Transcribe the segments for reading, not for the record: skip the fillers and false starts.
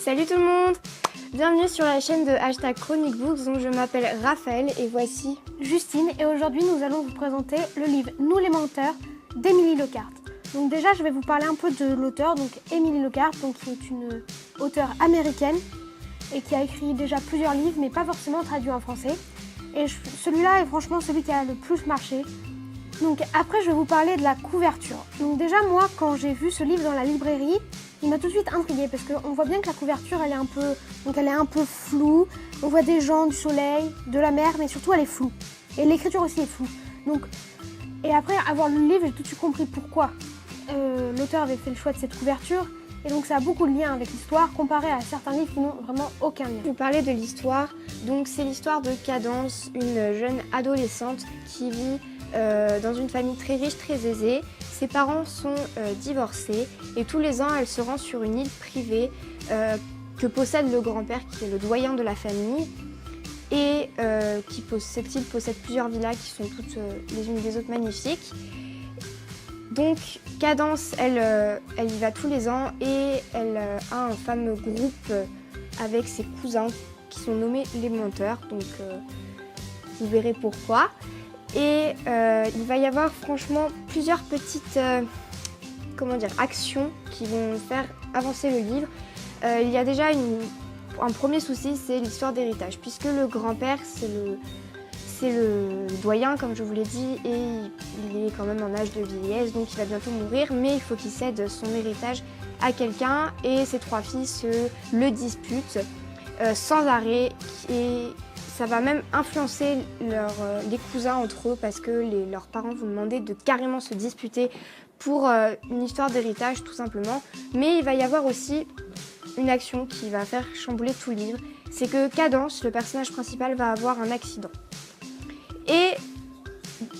Salut tout le monde! Bienvenue sur la chaîne de #ChroniqueBooks, donc je m'appelle Raphaël et voici Justine, et aujourd'hui nous allons vous présenter le livre Nous les menteurs d'Émilie Lecarte. Donc déjà je vais vous parler un peu de l'auteur, donc Émilie Lecarte, donc qui est une auteure américaine et qui a écrit déjà plusieurs livres mais pas forcément traduits en français. Et celui-là est franchement celui qui a le plus marché. Donc après je vais vous parler de la couverture. Donc déjà moi quand j'ai vu ce livre dans la librairie, il m'a tout de suite intriguée parce qu'on voit bien que la couverture elle est un peu floue. On voit des gens, du soleil, de la mer, mais surtout elle est floue. Et l'écriture aussi est floue. Donc, et après avoir lu le livre, j'ai tout de suite compris pourquoi l'auteur avait fait le choix de cette couverture. Et donc ça a beaucoup de liens avec l'histoire comparé à certains livres qui n'ont vraiment aucun lien. Je vais vous parler de l'histoire. Donc c'est l'histoire de Cadence, une jeune adolescente qui vit dans une famille très riche, très aisée. Ses parents sont divorcés et tous les ans elle se rend sur une île privée que possède le grand-père qui est le doyen de la famille et cette île possède plusieurs villas qui sont toutes les unes des autres magnifiques. Donc Cadence, elle y va tous les ans et elle a un fameux groupe avec ses cousins qui sont nommés les menteurs, donc vous verrez pourquoi. Et il va y avoir franchement plusieurs petites actions qui vont faire avancer le livre. Il y a déjà un premier souci, c'est l'histoire d'héritage, puisque le grand-père, c'est le doyen, comme je vous l'ai dit, et il est quand même en âge de vieillesse, donc il va bientôt mourir, mais il faut qu'il cède son héritage à quelqu'un, et ses trois fils le disputent sans arrêt, et ça va même influencer les cousins entre eux, parce que leurs parents vont demander de carrément se disputer pour une histoire d'héritage, tout simplement. Mais il va y avoir aussi une action qui va faire chambouler tout le livre, c'est que Cadence, le personnage principal, va avoir un accident. Et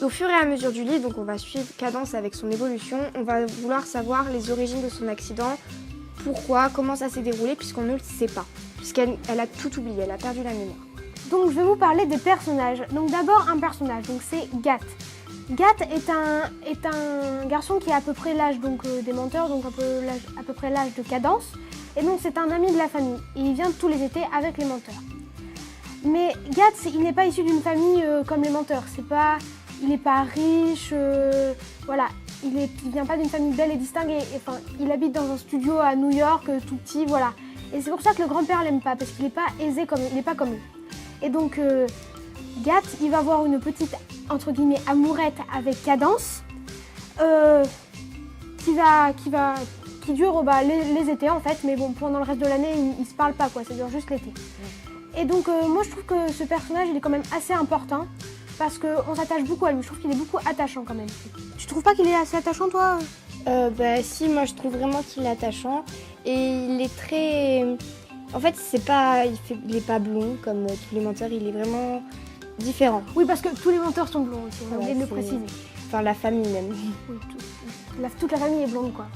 au fur et à mesure du livre, donc on va suivre Cadence avec son évolution, on va vouloir savoir les origines de son accident, pourquoi, comment ça s'est déroulé, puisqu'on ne le sait pas, puisqu'elle a tout oublié, elle a perdu la mémoire. Donc je vais vous parler des personnages. Donc d'abord un personnage, donc c'est Gat. Gat est un garçon qui a à peu près l'âge des menteurs, donc à peu près l'âge de Cadence. Et donc c'est un ami de la famille et il vient tous les étés avec les menteurs. Mais Gat, il n'est pas issu d'une famille comme les menteurs. Il n'est pas riche, voilà. Il vient pas d'une famille belle et distinguée. Il habite dans un studio à New York, tout petit, voilà. Et c'est pour ça que le grand-père l'aime pas, parce qu'il n'est pas aisé il n'est pas comme eux. Et donc Gat, il va avoir une petite entre guillemets amourette avec Cadence, qui dure les étés en fait, mais bon pendant le reste de l'année ils se parlent pas quoi, ça dure juste l'été. Et donc moi je trouve que ce personnage il est quand même assez important parce qu'on s'attache beaucoup à lui, je trouve qu'il est beaucoup attachant quand même. Tu trouves pas qu'il est assez attachant toi? Si, moi je trouve vraiment qu'il est attachant et il est très... En fait, il est pas blond comme tous les menteurs, il est vraiment différent. Oui, parce que tous les menteurs sont blonds aussi, on a oublié de le préciser. Enfin, la famille même. Oui, toute la famille est blonde, quoi.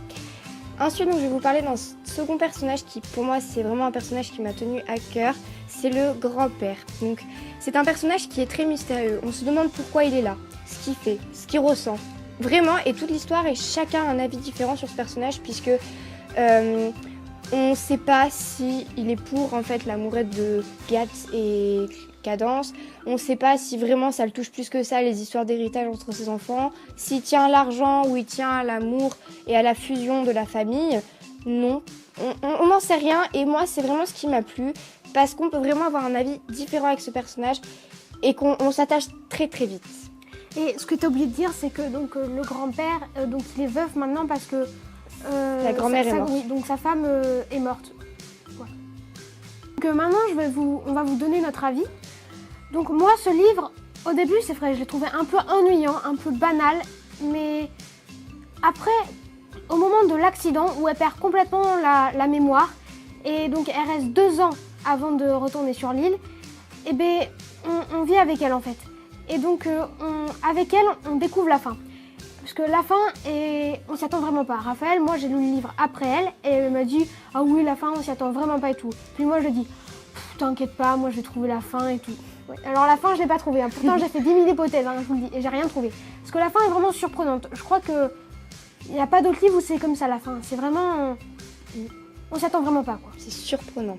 Ensuite, donc, je vais vous parler d'un second personnage qui, pour moi, c'est vraiment un personnage qui m'a tenu à cœur. C'est le grand-père. Donc, c'est un personnage qui est très mystérieux. On se demande pourquoi il est là, ce qu'il fait, ce qu'il ressent. Vraiment, et toute l'histoire, et chacun a un avis différent sur ce personnage, puisque... on ne sait pas s'il est pour en fait l'amourette de Gat et Cadence. On ne sait pas si vraiment ça le touche plus que ça, les histoires d'héritage entre ses enfants. S'il tient à l'argent ou il tient à l'amour et à la fusion de la famille. Non, on n'en sait rien. Et moi, c'est vraiment ce qui m'a plu. Parce qu'on peut vraiment avoir un avis différent avec ce personnage et qu'on s'attache très très vite. Et ce que tu as oublié de dire, c'est que le grand-père, il est veuf maintenant parce que... la grand-mère est morte. Oui, donc sa femme est morte. Voilà. Donc maintenant, on va vous donner notre avis. Donc moi, ce livre, au début, c'est vrai, je l'ai trouvé un peu ennuyant, un peu banal. Mais après, au moment de l'accident, où elle perd complètement la mémoire, et donc elle reste 2 ans avant de retourner sur l'île, et ben on vit avec elle en fait. Et donc avec elle, on découvre la fin. Parce que la fin, on s'y attend vraiment pas. Raphaël, moi j'ai lu le livre après elle et elle m'a dit « Ah oui, la fin, on s'y attend vraiment pas et tout ». Puis moi je dis « T'inquiète pas, moi je vais trouver la fin et tout ». Ouais. Alors la fin, je l'ai pas trouvée. Hein. Pourtant j'ai fait 10 000 hypothèses, je vous le dis, et j'ai rien trouvé. Parce que la fin est vraiment surprenante. Je crois qu'il n'y a pas d'autre livre où c'est comme ça la fin. C'est vraiment... On s'y attend vraiment pas, quoi. C'est surprenant.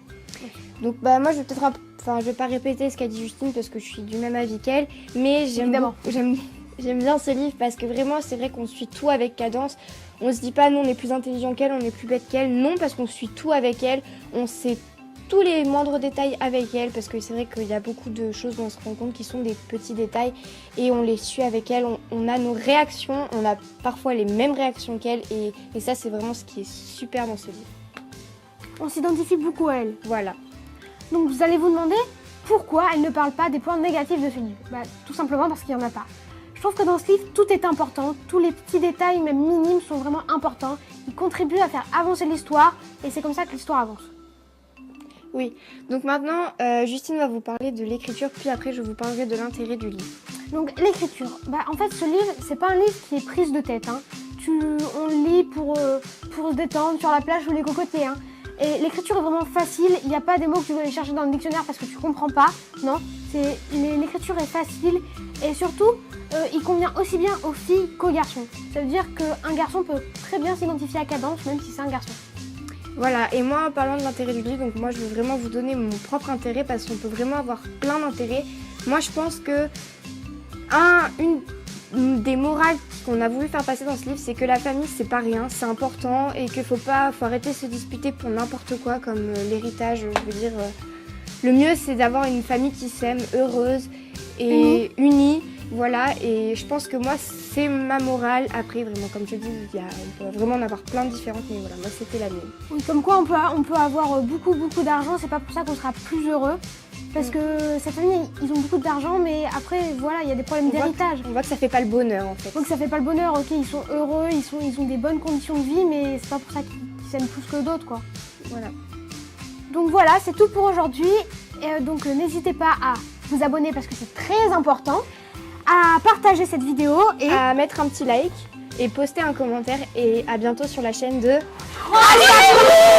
Donc bah moi je vais peut-être je vais pas répéter ce qu'a dit Justine parce que je suis du même avis qu'elle, mais j'aime bien ce livre parce que vraiment c'est vrai qu'on suit tout avec Cadence. On se dit pas non on est plus intelligent qu'elle, on est plus bête qu'elle, non parce qu'on suit tout avec elle, on sait tous les moindres détails avec elle parce que c'est vrai qu'il y a beaucoup de choses où on se rend compte qui sont des petits détails et on les suit avec elle, on a nos réactions, on a parfois les mêmes réactions qu'elle et ça c'est vraiment ce qui est super dans ce livre. On s'identifie beaucoup à elle. Voilà. Donc vous allez vous demander pourquoi elle ne parle pas des points négatifs de ce livre. Bah, tout simplement parce qu'il n'y en a pas. Je trouve que dans ce livre, tout est important, tous les petits détails, même minimes, sont vraiment importants. Ils contribuent à faire avancer l'histoire et c'est comme ça que l'histoire avance. Oui, donc maintenant, Justine va vous parler de l'écriture, puis après je vous parlerai de l'intérêt du livre. Donc l'écriture, en fait ce livre, c'est pas un livre qui est prise de tête. Hein. On le lit pour se détendre sur la plage ou les cocotiers. Hein. Et l'écriture est vraiment facile, il n'y a pas des mots que tu vas aller chercher dans le dictionnaire parce que tu comprends pas, non. L'écriture est facile et surtout, il convient aussi bien aux filles qu'aux garçons. Ça veut dire qu'un garçon peut très bien s'identifier à Cadence, même si c'est un garçon. Voilà, et moi en parlant de l'intérêt du livre, donc moi je veux vraiment vous donner mon propre intérêt parce qu'on peut vraiment avoir plein d'intérêts. Moi je pense que une des morales qu'on a voulu faire passer dans ce livre, c'est que la famille c'est pas rien, c'est important et qu'il faut arrêter de se disputer pour n'importe quoi comme l'héritage. Je veux dire, le mieux c'est d'avoir une famille qui s'aime, heureuse et unie. Voilà, et je pense que moi c'est ma morale. Après vraiment comme je dis, on peut vraiment en avoir plein de différentes, mais voilà, moi c'était la mienne. Oui, comme quoi on peut avoir beaucoup d'argent, c'est pas pour ça qu'on sera plus heureux. Parce que cette famille, ils ont beaucoup d'argent, mais après, voilà, il y a des problèmes d'héritage. On voit que ça fait pas le bonheur, en fait. Donc ça fait pas le bonheur, ok, ils sont heureux, ils ont des bonnes conditions de vie, mais c'est pas pour ça qu'ils s'aiment plus que d'autres, quoi. Voilà. Donc voilà, c'est tout pour aujourd'hui. Donc n'hésitez pas à vous abonner parce que c'est très important, à partager cette vidéo et à mettre un petit like et poster un commentaire. Et à bientôt sur la chaîne de... Allez